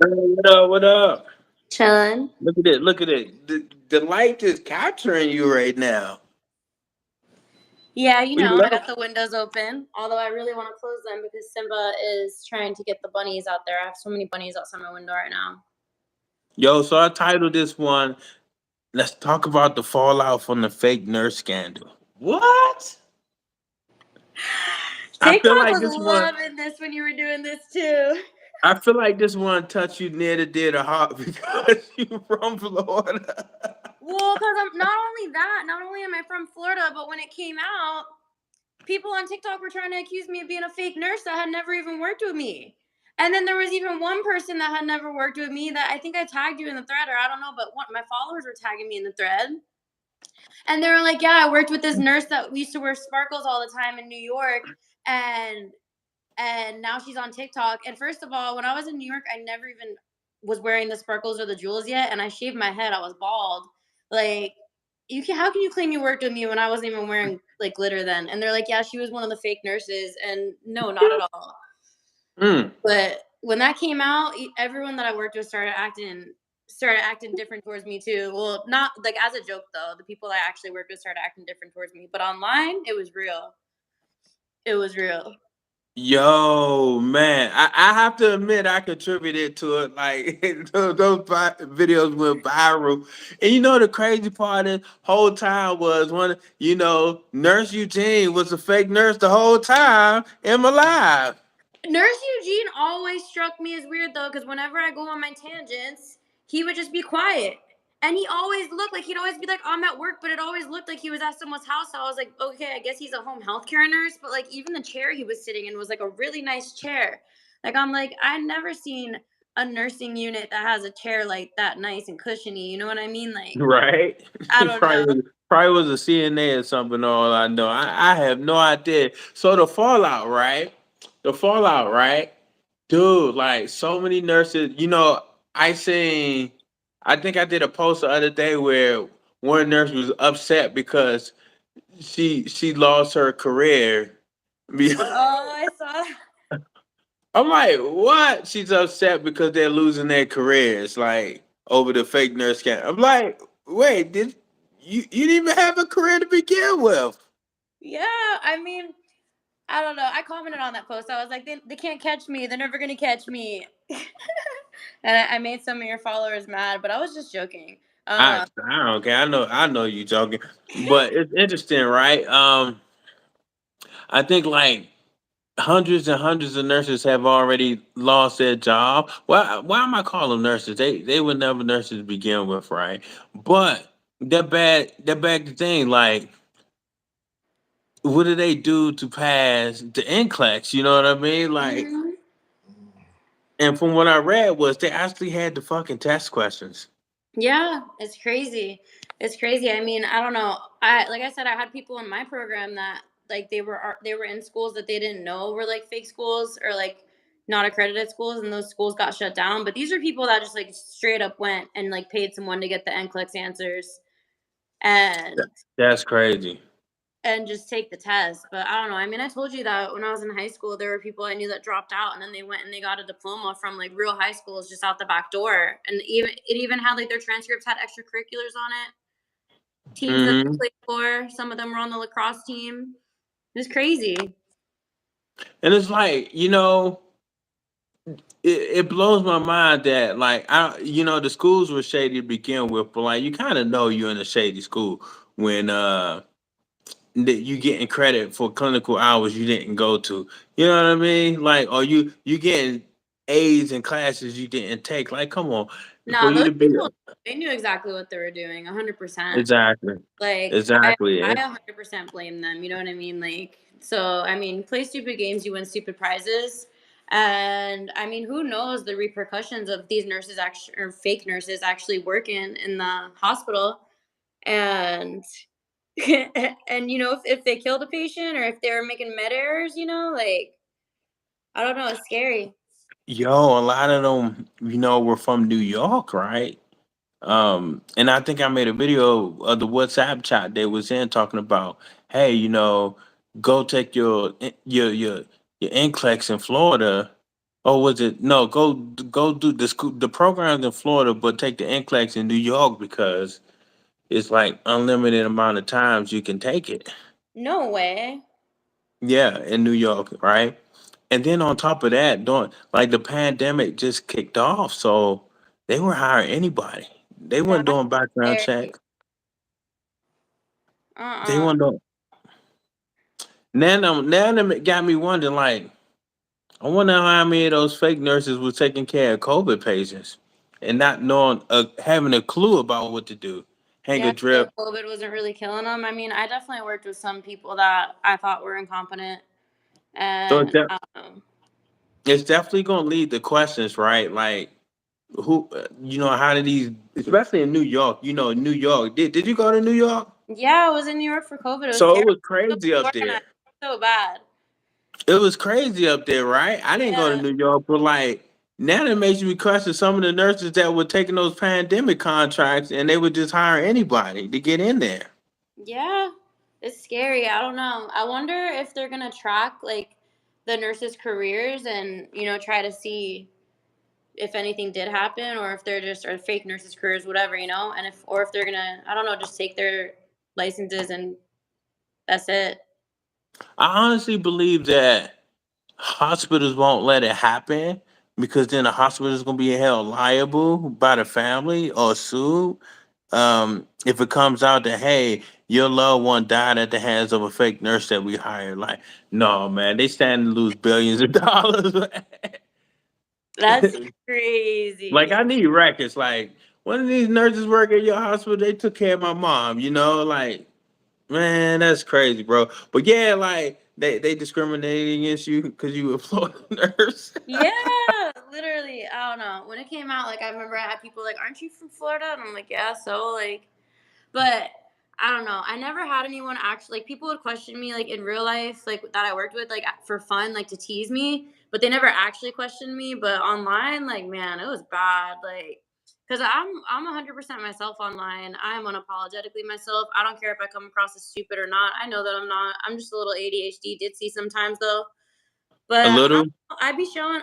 Hey, what up? What up? Chilling. Look at it. Look at it. The light is capturing you right now. Yeah, We I got love. the windows open. Although I really want to close them because Simba is trying to get the bunnies out there. I have so many bunnies outside my window right now. Yo, so I titled this one, Let's Talk About the Fallout from the Fake Nurse Scandal. What? I feel TikTok like was this one, loving this when you were doing this too. I feel like this one touched you near the dear the heart because you from Florida. Well, because I'm not only that, not only am I from Florida, but when it came out, people on TikTok were trying to accuse me of being a fake nurse that had never even worked with me. And then there was even one person that had never worked with me that I think I tagged you in the thread, or I don't know, but my followers were tagging me in the thread. And they were like, "Yeah, I worked with this nurse that used to wear sparkles all the time in New York, and now she's on TikTok." And first of all, when I was in New York, I never even was wearing the sparkles or the jewels yet, and I shaved my head. I was bald. Like, how can you claim you worked with me when I wasn't even wearing like glitter then? And they're like, "Yeah, she was one of the fake nurses," and no, not at all. Mm. But when that came out, everyone that I worked with started acting different towards me too. Well, not like as a joke though. The people I actually worked with started acting different towards me, but online it was real. It was real. Yo, man, I have to admit I contributed to it. Like videos went viral, and the crazy part is, whole time was Nurse Eugene was a fake nurse the whole time in my life. Nurse Eugene always struck me as weird though, because whenever I go on my tangents, he would just be quiet. And he always looked like he'd always be like, I'm at work, but it always looked like he was at someone's house. So I was like, okay, I guess he's a home healthcare nurse. But like, even the chair he was sitting in was like a really nice chair. Like, I'm like, I never seen a nursing unit that has a chair like that nice and cushiony. You know what I mean? Like, Right? I don't know. Probably was a CNA or something. All I know, I have no idea. So the fallout, right? The fallout, right? Dude, like so many nurses, I seen I think I did a post the other day where one nurse was upset because she lost her career. Oh, I saw. I'm like, what? She's upset because they're losing their careers, like over the fake nurse scam. I'm like, wait, did you didn't even have a career to begin with? Yeah, I mean, I don't know. I commented on that post. I was like, they can't catch me. They're never gonna catch me. And I made some of your followers mad, but I was just joking. I don't care. I know you joking, but it's interesting, right? I think like hundreds and hundreds of nurses have already lost their job. Why am I calling them nurses? They were never nurses to begin with, right? But that bad the thing, like what do they do to pass the NCLEX? You know what I mean? Like, Mhm. and from what I read was they actually had the fucking test questions. Yeah, it's crazy. It's crazy. I mean, I don't know. I like I said, I had people in my program that like they were in schools that they didn't know were like fake schools or like not accredited schools, and those schools got shut down. But these are people that just like straight up went and like paid someone to get the NCLEX answers and That's crazy. just take the test. But I don't know. I mean, I told you that when I was in high school, there were people I knew that dropped out, and then they went and they got a diploma from like real high schools just out the back door. And it even had like their transcripts had extracurriculars on it, teams that they Hmm. played for. Some of them were on the lacrosse team. It was crazy. And it's like, it blows my mind that like the schools were shady to begin with, but like you kind of know you're in a shady school when that you getting credit for clinical hours you didn't go to. You know what I mean? Like, or you getting A's in classes you didn't take. Like, come on, for Nah, you those to be people, they knew exactly what they were doing, 100%. exactly, Like exactly. I 100% blame them. You know what I mean? Like, so I mean, play stupid games, you win stupid prizes. And I mean, who knows the repercussions of these nurses actually or fake nurses actually working in the hospital and and if they killed a patient or if they were making med errors, like I don't know, it's scary. Yo, a lot of them, were from New York, right? And I think I made a video of the WhatsApp chat they was in talking about, hey, go take your NCLEX in Florida. Oh, was it? No, go do the school, the programs in Florida, but take the NCLEX in New York because it's like unlimited amount of times you can take it. No way. Yeah, in New York, right? And then on top of that, during like the pandemic just kicked off, so they were hiring anybody. They weren't That's doing background scary. checks. They Uh-uh. weren't doing. Now them got me wondering. Like, I wonder how many of those fake nurses were taking care of COVID patients and not knowing, having a clue about what to do. Hang Yeah, a the drip. COVID wasn't really killing them. I mean, I definitely worked with some people that I thought were incompetent, So and I don't know. it's definitely gonna lead to questions, right? Like, who, how did these, especially in New York, New York. Did you go to New York? Yeah, I was in New York for COVID. It was So it terrible. was crazy up there. Organized so bad. It was crazy up there, right? I didn't go to Yeah. New York, but like now that makes me question some of the nurses that were taking those pandemic contracts and they would just hire anybody to get in there. Yeah. It's scary. I don't know. I wonder if they're gonna track like the nurses' careers and try to see if anything did happen or if they're just or fake nurses' careers, whatever, and if they're gonna, I don't know, just take their licenses and that's it. I honestly believe that hospitals won't let it happen because then the hospital is going to be held liable by the family or sued. If it comes out that, hey, your loved one died at the hands of a fake nurse that we hired, like, no, man, they stand to lose billions of dollars. That's Like, crazy. I need records. Like, one of these nurses work at your hospital, they took care of my mom, like, man, that's crazy, bro. But yeah, like they discriminated against you because you were a Florida nurse. Yeah, literally. I don't know. When it came out, like I remember I had people like, "Aren't you from Florida?" And I'm like, "Yeah." So like, but I don't know. I never had anyone actually like people would question me like in real life, like that I worked with, like for fun, like to tease me, but they never actually questioned me. But online, like man, it was bad. Like, cause I'm 100% myself online. I'm unapologetically myself. I don't care if I come across as stupid or not. I know that I'm not. I'm just a little ADHD ditzy sometimes though. A But little. I be showing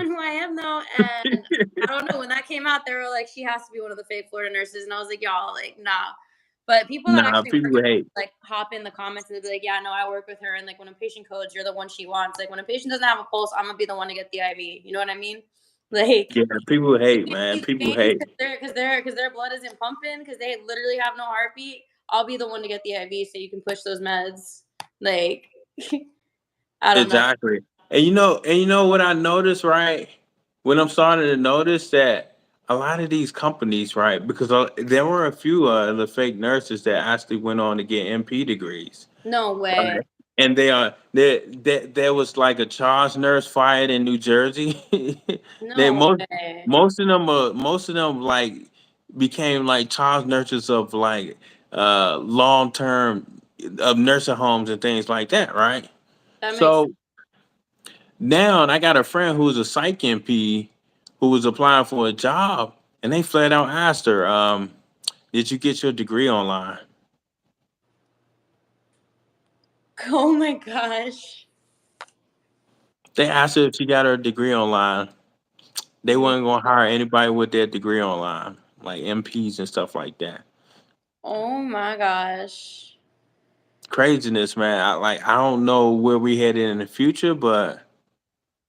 who I am though, and I don't know when that came out, they were like, she has to be one of the fake Florida nurses, and I was like, y'all, like, nah. But people that Nah, actually work people with hate. like hop in the comments and they'll be like, yeah, no, I work with her, and like when a patient codes, you're the one she wants. Like when a patient doesn't have a pulse, I'm gonna be the one to get the IV. You know what I mean? Like Yeah, people hate, if man. these People veins hate. because their blood isn't pumping because they literally have no heartbeat. I'll be the one to get the IV so you can push those meds. Like I don't know. Exactly. And you know what I noticed, right? When I'm starting to notice that a lot of these companies, right? Because there were a few of the fake nurses that actually went on to get MP degrees. No Right. way. And there was like a charge nurse fired in New Jersey. they No most way. most of them like became like charge nurses of like long term of nursing homes and things like that, right? That makes So now I got a friend who's a psych MP who was applying for a job and they flat out asked her, did you get your degree online? oh my gosh. They asked her if she got her degree online. They Mm, weren't gonna hire anybody with their degree online, like MPs and stuff like that. oh my gosh. Craziness, man. I don't know where we headed in the future, but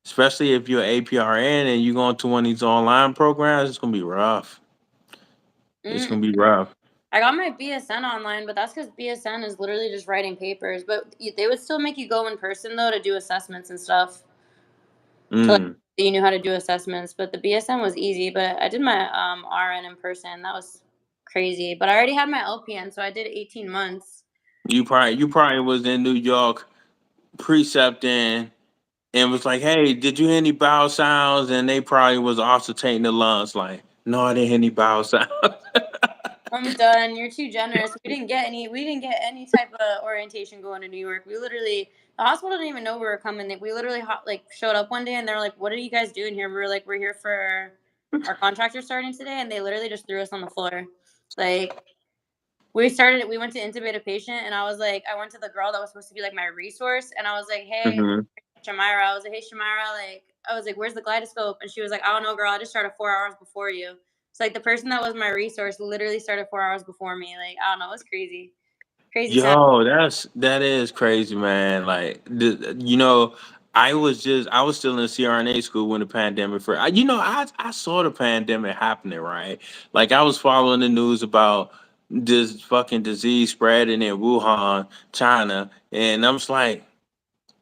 especially if you're APRN and you going to one of these online programs, it's gonna be rough. It's Mm. gonna be rough. I got my BSN online, but that's because BSN is literally just writing papers. But they would still make you go in person though to do assessments and stuff. To like Mm. so you knew how to do assessments. But the BSN was easy. But I did my RN in person. That was crazy. But I already had my LPN, so I did 18 months. You probably was in New York precepting and was like, hey, did you hear any bowel sounds? And they probably was also taking the lungs, like, no, I didn't hear any bowel sounds. I'm done. You're too generous. We didn't get any type of orientation going to New York. We literally the hospital didn't even know we were coming. We literally like showed up one day and they're like, "What are you guys doing here?" We were like, "We're here for our contractor starting today," and they literally just threw us on the floor. Like we went to intubate a patient, and I was like, I went to the girl that was supposed to be like my resource, and I was like, "Hey, Hmm. Shamira," I was like, "Hey, Shamira, like." "Where's the Kaleidoscope?" And she was like, "I don't know, girl. I just started 4 hours before you." It's like the person that was my resource literally started 4 hours before me. Like, I don't know, it's crazy. Crazy town. Yo, that is crazy, man. Like, I was still in CRNA school when the pandemic first. I saw the pandemic happening, right? Like, I was following the news about this fucking disease spreading in Wuhan, China, and I'm just like,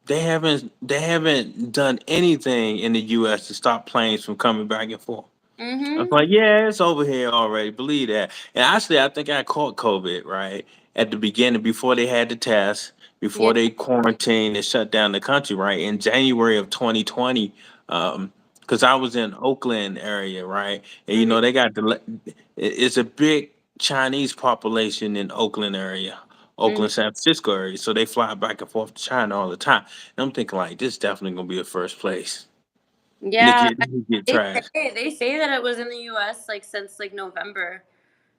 they haven't done anything in the U.S. to stop planes from coming back and forth. I was Mhm. like, yeah, it's over here already. Believe that. And actually, I think I caught COVID right at the beginning before they had the test, Yeah. before they quarantined and shut down the country, right in January of 2020. Because I was in Oakland area, right, and Mhm. they got it's a big Chinese population in Oakland area. Mhm. Oakland, San Francisco area, so they fly back and forth to China all the time. And I'm thinking like, this definitely gonna be a first place. Yeah, To get they trash. they say that it was in the US, like, since, like, November,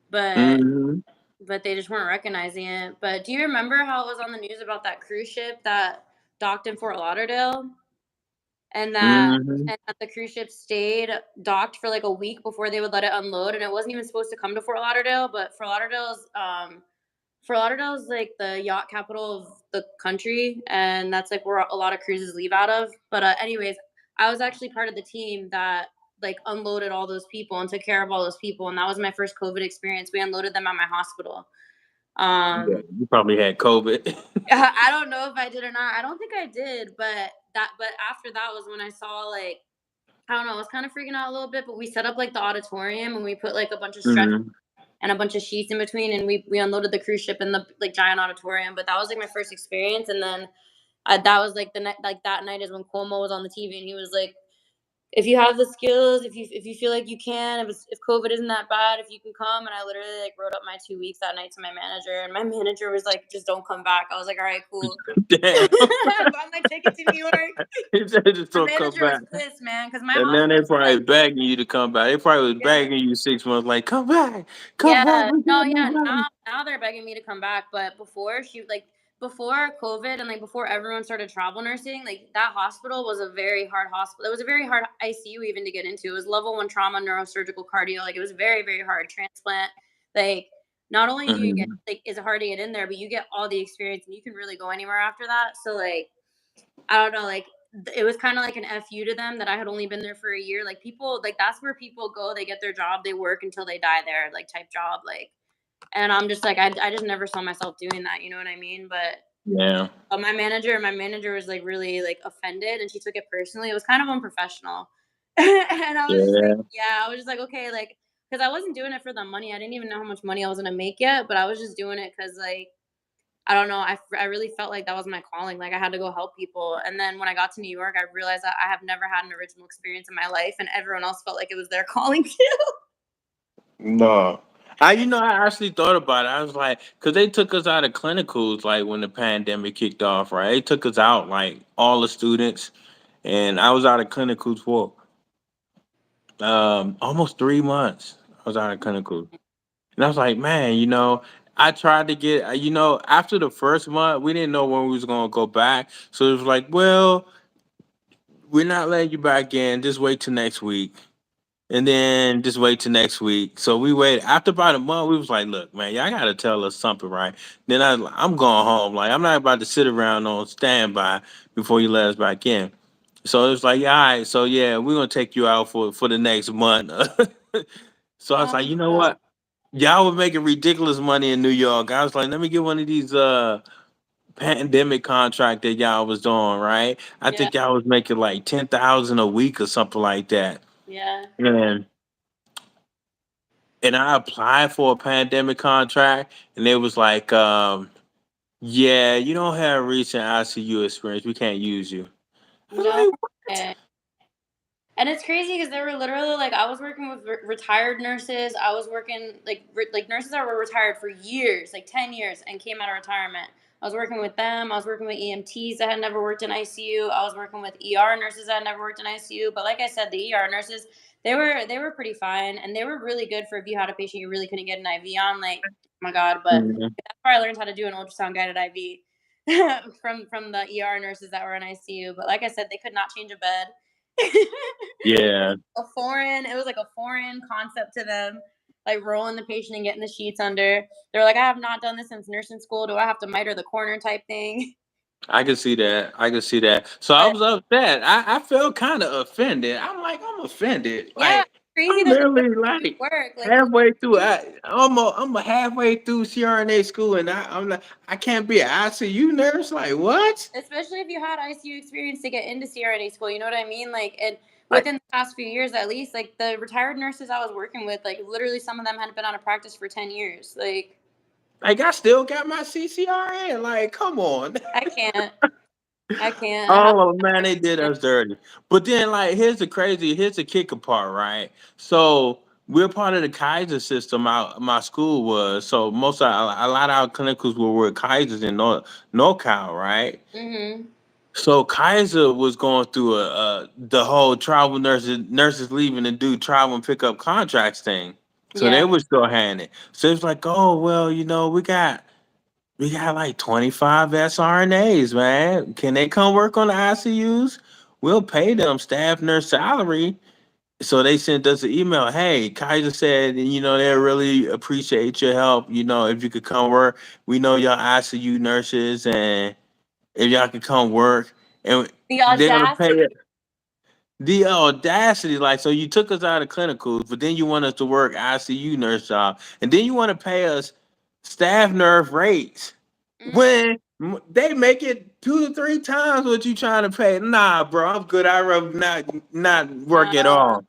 but Hmm. they just weren't recognizing it. But do you remember how it was on the news about that cruise ship that docked in Fort Lauderdale? And that Hmm. the cruise ship stayed docked for, like, a week before they would let it unload, and it wasn't even supposed to come to Fort Lauderdale, but Fort Lauderdale's, like, the yacht capital of the country, and that's, like, where a lot of cruises leave out of. But, anyways, I was actually part of the team that, like, unloaded all those people and took care of all those people, and that was my first COVID experience. We unloaded them at my hospital. Yeah, Um, you probably had COVID. I don't know if I did or not. I don't think I did, but after that was when I saw, like, I don't know, I was kind of freaking out a little bit, but we set up, like, the auditorium and we put, like, a bunch of stretchers Mhm. and a bunch of sheets in between, and we unloaded the cruise ship in the, like, giant auditorium. But that was, like, my first experience. And then that was, like, the night, like, that night is when Cuomo was on the TV and he was like, if you have the skills, if you feel like you can, if COVID isn't that bad, if you can come. And I literally, like, wrote up my 2 weeks that night to my manager, and my manager was like, just don't come back. I was like, all right, cool. Damn. I bought my ticket to New York. He said just My don't come manager was back. pissed, man, because my And then hospital they was probably like, begging you to come back. They probably was yeah. begging you 6 months, like, come back, come back, Yeah, we no, got yeah, you now they're begging me to come back, but before COVID and, like, before everyone started travel nursing, like, that hospital was a very hard hospital. It was a very hard ICU even to get into. It was level 1 trauma, neurosurgical cardio. Like, it was very, very hard. Transplant. Like, not only do you get, Mhm. like, it's hard to get in there, but you get all the experience and you can really go anywhere after that. So, like, I don't know, like, it was kinda like an FU to them that I had only been there for a year. Like, people, like, that's where people go, they get their job, they work until they die there, like, type job. Like, and I'm just like, I just never saw myself doing that, you know what I mean? But, Yeah. my manager was, like, really, like, offended, and she took it personally. It was kind of unprofessional. And I was just like, Yeah. yeah, I was just like, okay, like, because I wasn't doing it for the money. I didn't even know how much money I was gonna make yet, but I was just doing it because, like, I don't know, I really felt like that was my calling. Like, I had to go help people. And then when I got to New York, I realized that I have never had an original experience in my life, and everyone else felt like it was their calling too. No. I actually thought about it. I was like, because they took us out of clinicals, like, when the pandemic kicked off, right? They took us out, like, all the students, and I was out of clinicals for almost 3 months. I was out of clinicals. And I was like, man, I tried to get, after the first month, we didn't know when we was gonna go back. So it was like, well, we're not letting you back in. Just wait till next week, and then just wait till next week. So we waited. After about a month, we was like, look, man, y'all gotta tell us something, right? Then I'm going home. Like, I'm not about to sit around on standby before you let us back in. So it was like, yeah, all right. So yeah, we're gonna take you out for the next month. So I was Oh like, you know no. what? Y'all were making ridiculous money in New York. I was like, let me get one of these pandemic contract that y'all was doing, right? I Yeah, think y'all was making like 10,000 a week or something like that. yeah. And I applied for a pandemic contract, and it was like, yeah, you don't have recent ICU experience. We can't use you. I'm No like, way. And it's crazy because they were literally like, I was working with retired nurses. I was working, like, like, nurses that were retired for years, like 10 years, and came out of retirement. I was working with them. I was working with EMTs that had never worked in ICU. I was working with ER nurses that had never worked in ICU. But like I said, the ER nurses, they were pretty fine, and they were really good for if you had a patient you really couldn't get an IV on. Like, oh my god! But mhm. that's where I learned how to do an ultrasound guided IV from the ER nurses that were in ICU. But like I said, they could not change a bed. Yeah. It was like a foreign concept to them, like rolling the patient and getting the sheets under. They're like, I have not done this since nursing school. Do I have to miter the corner type thing? I can see that. I can see that. So I But was upset. I felt kind of offended. I'm like, I'm offended. yeah, Like, crazy I'm that they literally like work. Like, halfway through. I'm a halfway through CRNA school, and I'm like, I can't be an ICU nurse. Like, what? especially if you had ICU experience to get into CRNA school, you know what I mean? Like, and Like, within the past few years, at least, like the retired nurses I was working with, like literally some of them had been out of practice for 10 years. like I still got my CCRN. Like, come on. I can't. I can't. Oh man, they did us dirty. But then, like, here's the kicker part, right? So we're part of the Kaiser system. My school was so a lot of our clinicals were with Kaisers in NorCal, right? Mm-hmm. So Kaiser was going through the whole travel nurses leaving to do travel and pick up contracts thing. So Yeah. they were still handing. So it's like, oh well, we got like 25 SRNAs, man. Can they come work on the ICUs? We'll pay them staff nurse salary. So they sent us an email. Hey, Kaiser said, they really appreciate your help. If you could come work, we know y'all ICU nurses, and if y'all could come work, and The they're gonna pay audacity. it. The audacity, like, so you took us out of clinicals, but then you want us to work ICU nurse job, and then you want to pay us staff nurse rates when they make it 2 to 3 times what you trying to pay. Nah, bro, I'm good. I rather not work at No. all.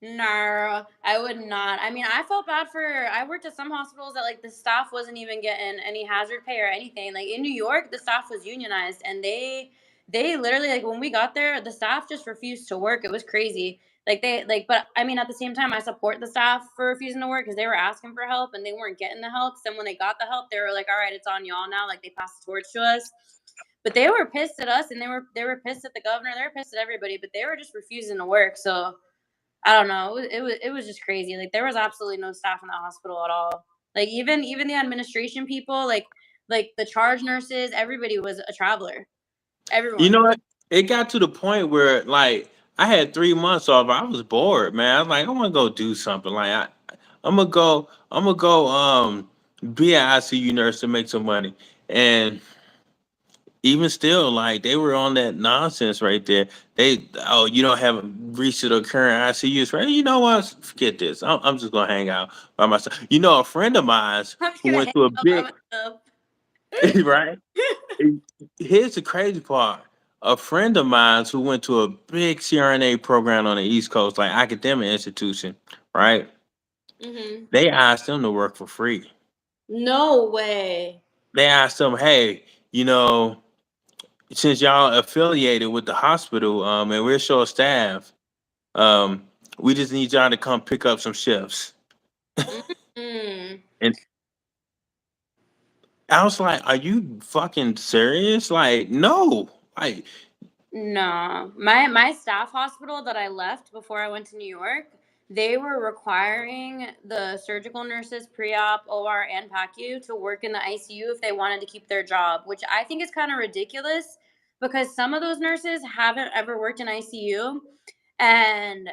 No, I would not. I mean, I felt bad for. I worked at some hospitals that like the staff wasn't even getting any hazard pay or anything. Like in New York, the staff was unionized, and they literally like when we got there, the staff just refused to work. It was crazy. But I mean, at the same time, I support the staff for refusing to work because they were asking for help and they weren't getting the help. So then when they got the help, they were like, "All right, it's on y'all now." Like they passed the torch to us. But they were pissed at us, and they were pissed at the governor. They were pissed at everybody, but they were just refusing to work. So I don't know. It was just crazy. Like there was absolutely no staff in the hospital at all. Like even the administration people, like the charge nurses, everybody was a traveler. You Everyone. know what? It got to the point where, like, I had 3 months off. I was bored, man. I was like, I want to go do something. Like, I'm gonna go, be an ICU nurse to make some money. And even still, like, they were on that nonsense right there. Oh, you don't have reached the current ICUs, right? You know what? Forget this. I'm just gonna hang out by myself. A friend of mine I'm just who gonna went hang to a out by big, myself. right? Here's the crazy part. A friend of mine who went to a big CRNA program on the East Coast, like academic institution, right? Hmm. They asked them to work for free. No way. They asked them, hey, you know, since y'all affiliated with the hospital, and we're short staff, um, we just need y'all to come pick up some shifts. Mm. And I was like, are you fucking serious? Like, no. Like, No, my staff hospital that I left before I went to New York, they were requiring the surgical nurses, pre-op, OR, and PACU to work in the ICU if they wanted to keep their job, which I think is kind of ridiculous because some of those nurses haven't ever worked in ICU, and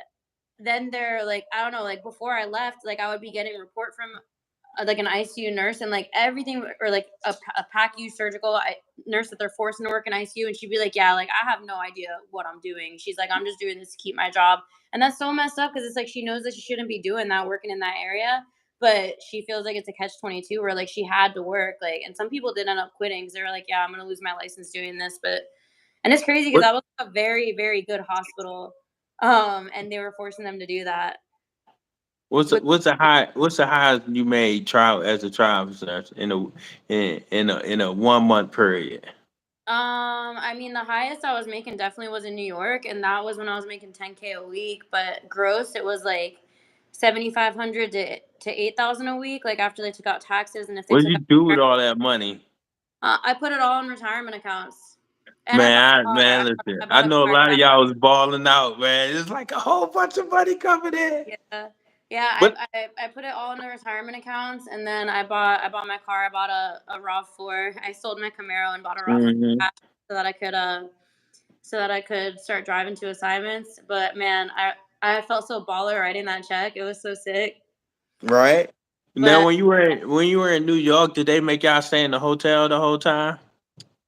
then they're like, I don't know, like before I left, like I would be getting a report from like an ICU nurse and like everything, or like a PACU nurse that they're forcing to work in ICU, and she'd be like, "Yeah, like I have no idea what I'm doing." She's like, "I'm just doing this to keep my job," and that's so messed up because it's like she knows that she shouldn't be doing that, working in that area, but she feels like it's a catch-22 where like she had to work, like, and some people did end up quitting because they were like, "Yeah, I'm gonna lose my license doing this," but and it's crazy because what that was a very very good hospital, and they were forcing them to do that. what's the highest you made trial as a trial nurse in a 1 month period? I mean, the highest I was making definitely was in New York, and that was when I was making 10K a week. But gross, it was like 7,500 to 8,000 a week. Like after they took out taxes, and if they What did took you out, do with all that money? I put it all in retirement accounts, and I bought a Man, car. listen. I I bought a know a car. lot of y'all was balling out, man. It's like a whole bunch of money coming in. Yeah, yeah. But I put it all in the retirement accounts, and then I bought my car. I bought a Rav Four. I sold my Camaro and bought a Rav Four mhm. so that I could so that I could start driving to assignments. But man, I felt so baller writing that check. It was so sick. Right. Now, But when you were in New York, did they make y'all stay in the hotel the whole time?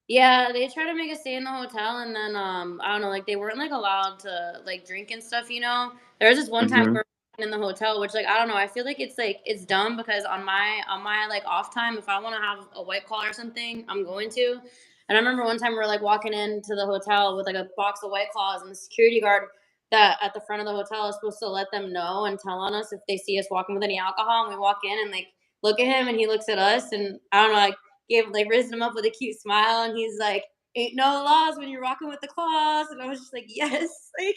yeah, they tried to make us stay in the hotel, and then I don't know, like they weren't like allowed to like drink and stuff. There was this one time Hmm. we were in the hotel, which like I don't know, I feel like it's dumb because on my like off time, if I want to have a white claw or something, I'm going to. And I remember one time we were like walking into the hotel with like a box of white claws, and the security guard that at the front of the hotel is supposed to let them know and tell on us if they see us walking with any alcohol. And we walk in and like look at him, and he looks at us, and I don't know, like gave like raised him up with a cute smile, and he's like, "Ain't no laws when you're rocking with the claws," and I was just like, "Yes." Like,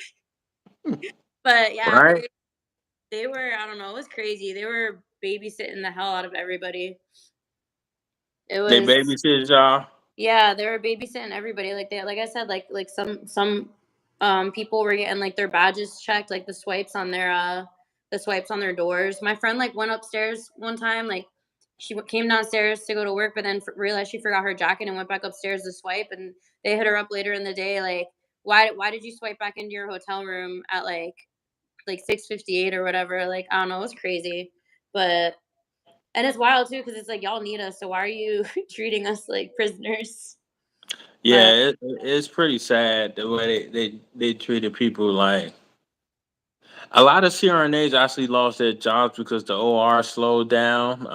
but yeah, Right. they were I don't know, it was crazy. They were babysitting the hell out of everybody. It They was babysitted y'all. Yeah, they were babysitting everybody. Like they like I said, like some people were getting like their badges checked, like the swipes on their doors. My friend like went upstairs one time, like came downstairs to go to work, but then realized she forgot her jacket and went back upstairs to swipe. And they hit her up later in the day, like, why did you swipe back into your hotel room at like 6:58 or whatever? Like I don't know, it was crazy, but and it's wild too because it's like y'all need us, so why are you treating us like prisoners? But Yeah, it's pretty sad the way they treated people. Like a lot of CRNAs actually lost their jobs because the OR slowed down.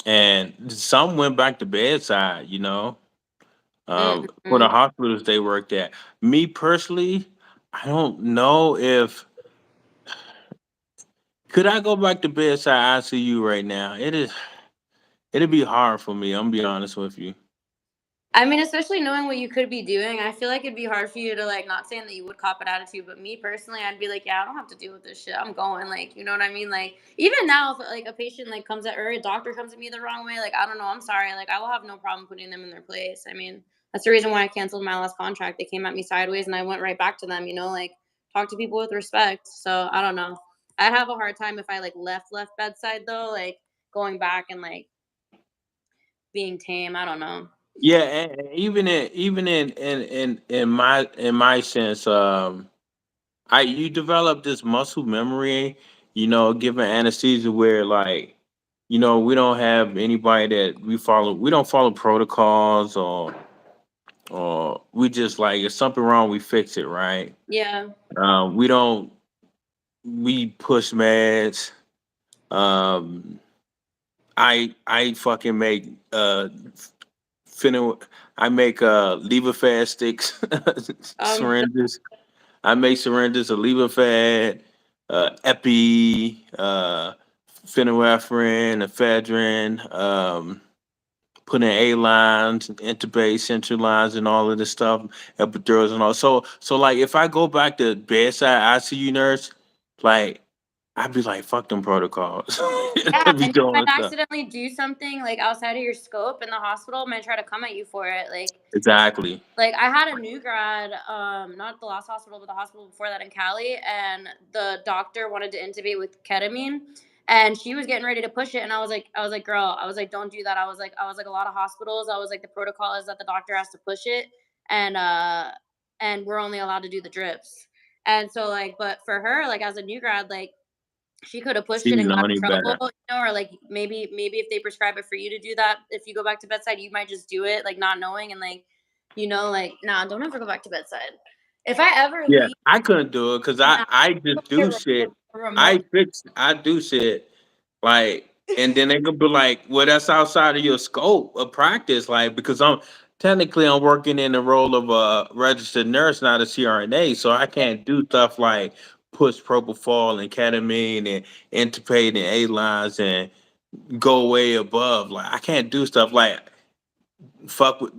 And some went back to bedside. For the mhm. hospitals they worked at. Me personally, I don't know if could I go back to bedside ICU right now. It'd be hard for me. I'm gonna be honest with you. I mean, especially knowing what you could be doing, I feel like it'd be hard for you to like not saying that you would cop an attitude, but me personally, I'd be like, yeah, I don't have to deal with this shit. I'm going, like, you know what I mean? Like, even now, if like a patient like comes at or a doctor comes at me the wrong way, like, I don't know, I'm sorry, like, I will have no problem putting them in their place. I mean, that's the reason why I canceled my last contract. They came at me sideways, and I went right back to them. Like talk to people with respect. So I don't know. I'd have a hard time if I like left bedside though, like going back and like being tame. I don't know. Yeah, and even in my sense, I you develop this muscle memory, given anesthesia where like, we don't have anybody that we don't follow protocols or we just like if something wrong, we fix it, right? Yeah. We don't we push meds. Um, I fucking make fentanyl. I make Levophed sticks, Um, syringes. I make syringes of Levophed, epi, phenylephrine, ephedrine, put in A lines, intubate, central lines, and all of this stuff, epidurals and all. So like if I go back to bedside ICU nurse, like I'd be like, fuck them protocols. Yeah, I'd be and you might doing stuff. accidentally do something like outside of your scope, and the hospital might try to come at you for it. Exactly. Like I had a new grad, not the last hospital, but the hospital before that in Cali, and the doctor wanted to intubate with ketamine, and she was getting ready to push it, and I was like, girl, I was like, don't do that. I was like, a lot of hospitals, I was like, the protocol is that the doctor has to push it, and we're only allowed to do the drips, and so like, but for her, like as a new grad, like she could have pushed She it didn't and know got any in trouble, better. or like maybe if they prescribe it for you to do that, if you go back to bedside, you might just do it like not knowing and like, like nah, don't ever go back to bedside. If I ever Yeah, leave, I couldn't do it because I nah, I just do shit. remote. I do shit like, and then they could be like, well, that's outside of your scope of practice, like because I'm working in the role of a registered nurse, not a CRNA, so I can't do stuff like push propofol and ketamine and intubate and A lines and go way above. Like I can't do stuff like fuck with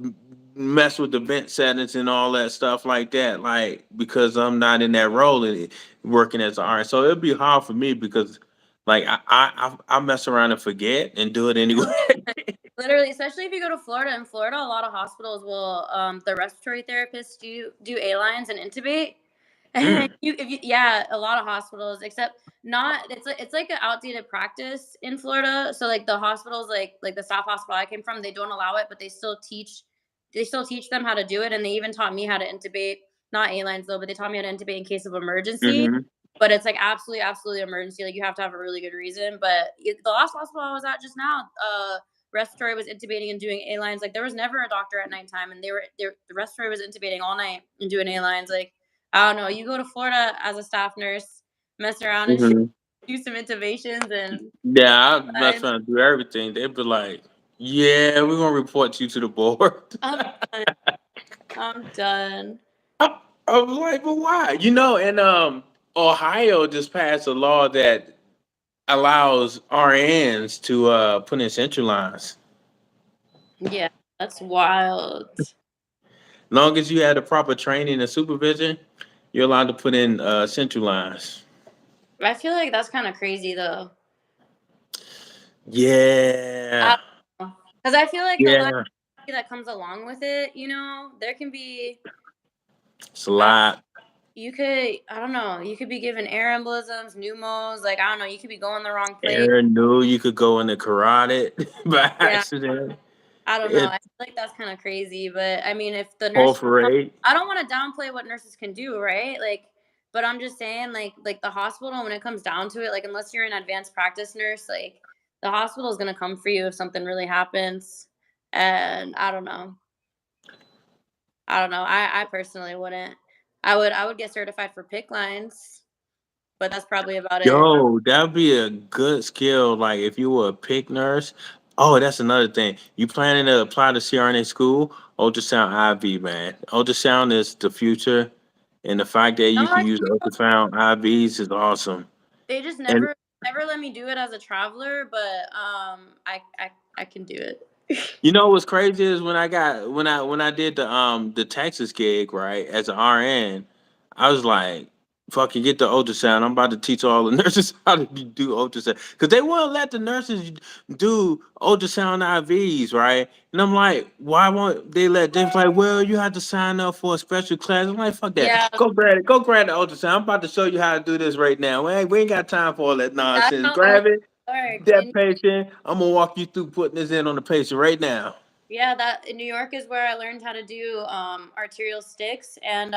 mess with the vent settings and all that stuff like that, like because I'm not in that role and working as an RN. So it'd be hard for me because like I mess around and forget and do it anyway. Literally, especially if you go to Florida. In Florida, a lot of hospitals will the respiratory therapists do A lines and intubate. And Mm. yeah, a lot of hospitals, except not it's like an outdated practice in Florida. So like the hospitals like the South Hospital I came from, they don't allow it, but they still teach they still teach them how to do it, and they even taught me how to intubate. Not A-lines though, but they taught me how to intubate in case of emergency. Mm-hmm. But it's like absolutely, absolutely emergency. Like you have to have a really good reason. But the last hospital I was at just now, respiratory was intubating and doing A-lines. Like there was never a doctor at nighttime, and the respiratory was intubating all night and doing A-lines. Like I don't know. You go to Florida as a staff nurse, mess around and Mm-hmm. do some intubations and Yeah, I mess lines. around and do everything. They'd be like, "Yeah, we're gonna report you to the board." I'm done. I'm done. I was like, "But why?" And Ohio just passed a law that allows RNs to put in central lines. Yeah, that's wild. Long as you had the proper training and supervision, you're allowed to put in central lines. I feel like that's kind of crazy though. Yeah, Because I feel like the liability yeah, that comes along with it, there can be, it's a lot. I don't know, you could be given air embolisms, pneumos, like, I don't know, you could be going the wrong place. Aaron knew you could go in the carotid by Yeah, accident. I don't know. It I feel like that's kind of crazy. But I mean, if the all nurse, for eight. I don't want to downplay what nurses can do, right? Like, but I'm just saying, like the hospital, when it comes down to it, like, unless you're an advanced practice nurse, like, the hospital is gonna come for you if something really happens. And I don't know. I don't know. I personally wouldn't. I would get certified for PIC lines, but that's probably about it. Yo, that'd be a good skill. Like if you were a PIC nurse. Oh, that's another thing. You planning to apply to CRNA school? Ultrasound IV, man. Ultrasound is the future, and the fact that No, you can I use can do. ultrasound IVs is awesome. They just And never let me do it as a traveler, but I can do it. you know what's crazy is when I did the Texas gig, right, as an RN, I was like, fucking get the ultrasound. I'm about to teach all the nurses how to do ultrasound. Because they won't let the nurses do ultrasound IVs, right? And I'm like, why won't they let them like, well, you have to sign up for a special class. I'm like, fuck that. Yeah, Go grab the ultrasound. I'm about to show you how to do this right now. We ain't got time for all that that's nonsense. how the Grab it, works. that patient. I'm gonna walk you through putting this in on the patient right now. Yeah, that in New York is where I learned how to do arterial sticks and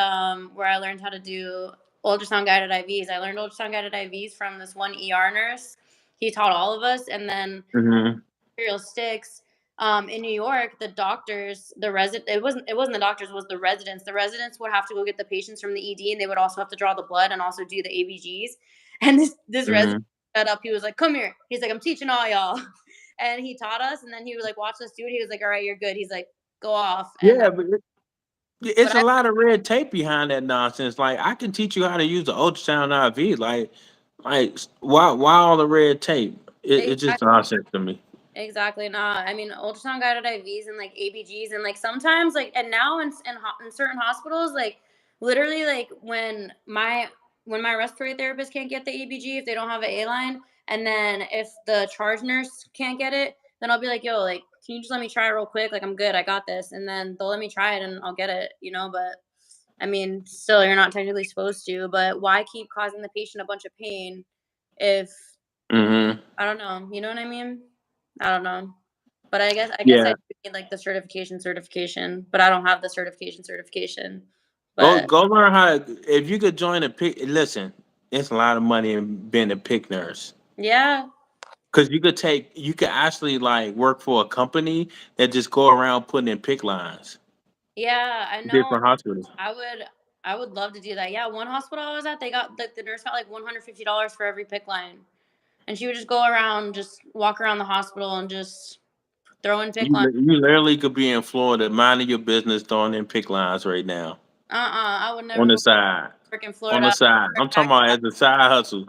where I learned how to do ultrasound guided IVs. I learned ultrasound guided IVs from this one ER nurse. He taught all of us, and then Hmm. arterial sticks. In New York, the doctors, it wasn't the doctors, it was the residents. The residents would have to go get the patients from the ED, and they would also have to draw the blood and also do the ABGs. And this resident Hmm. got up, he was like, "Come here." He's like, "I'm teaching all y'all," and he taught us. And then he was like, "Watch us do it." He was like, "All right, you're good." He's like, "Go off." And Yeah, but but it's a I lot of red tape behind that nonsense. Like I can teach you how to use the ultrasound IV. Like why all the red tape? It's just exactly nonsense to me. exactly not. I mean, ultrasound guided IVs and like ABGs and like sometimes like and now in certain hospitals like literally like when my respiratory therapist can't get the ABG if they don't have an A line, and then if the charge nurse can't get it, then I'll be like, "Yo, like, can you just let me try real quick? Like, I'm good, I got this," and then they'll let me try it and I'll get it. But I mean, still, you're not technically supposed to. But why keep causing the patient a bunch of pain if Hmm. I don't know. You know what I mean? I don't know. But I guess I Yeah, do need like the certification, but I don't have the certification. go But go learn how. If you could join a pick, listen, it's a lot of money in being a pick nurse. yeah, Cause you could actually like work for a company that just go around putting in pick lines, yeah, I know. different hospitals. I would I would love to do that. Yeah, one hospital I was at, they got the nurse got like $150 for every pick line. And she would just go around, just walk around the hospital and just throw in pick lines. You literally could be in Florida, minding your business, throwing in pick lines right now I would on never the work side. in On the Florida. side. I'm talking about as a side hustle.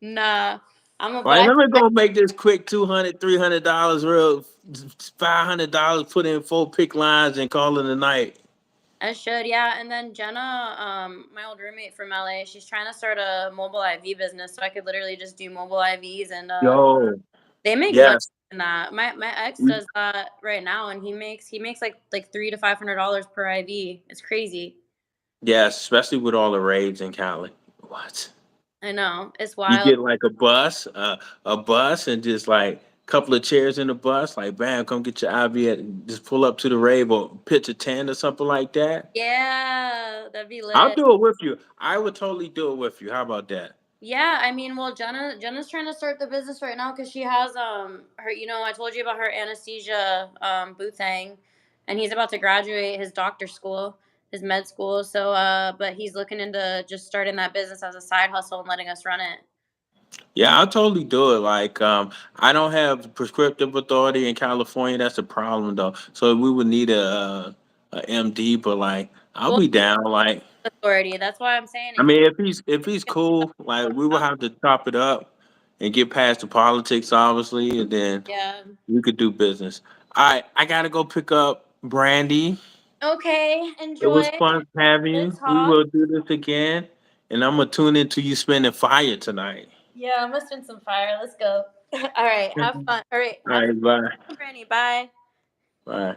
Nah, I'm a Right, but let me go make this quick $200, $300 real $500, put in 4 pick lines and call it a night. I should, yeah. And then Jenna, my old roommate from LA, she's trying to start a mobile IV business, so I could literally just do mobile IVs, and Yo, they make money yes. in that. My ex does that right now, and he makes like $300 to $500 per IV. It's crazy. Yes, especially with all the raves in Cali. What? I know it's You wild. get like a bus and just like couple of chairs in the bus, like bam, come get your IV at just pull up to the rave or pitch a tent or something like that. Yeah, that'd be I'll lit. do it with you. I would totally do it with you. How about that? Yeah, I mean, well, Jenna's trying to start the business right now because she has her, I told you about her anesthesia booth thing, and he's about to graduate his doctor school, his med school. So but he's looking into just starting that business as a side hustle and letting us run it. Yeah, I'll totally do it. Like, I don't have prescriptive authority in California. That's a problem, though. So we would need a MD, but like, I'll Well, be down. Like, authority. That's why I'm saying I if you mean, if he's cool, like, we will have to chop it up and get past the politics, obviously, and then yeah. we could do business. All right, I gotta go pick up Brandy. Okay, It was enjoy. fun having Good you. We talk. will do this again, and I'm gonna tune into you spending fire tonight. Yeah, I'm gonna spin some fire. Let's go. All right, have All fun. All right, have right, bye. fun, Brandy. Bye. Bye.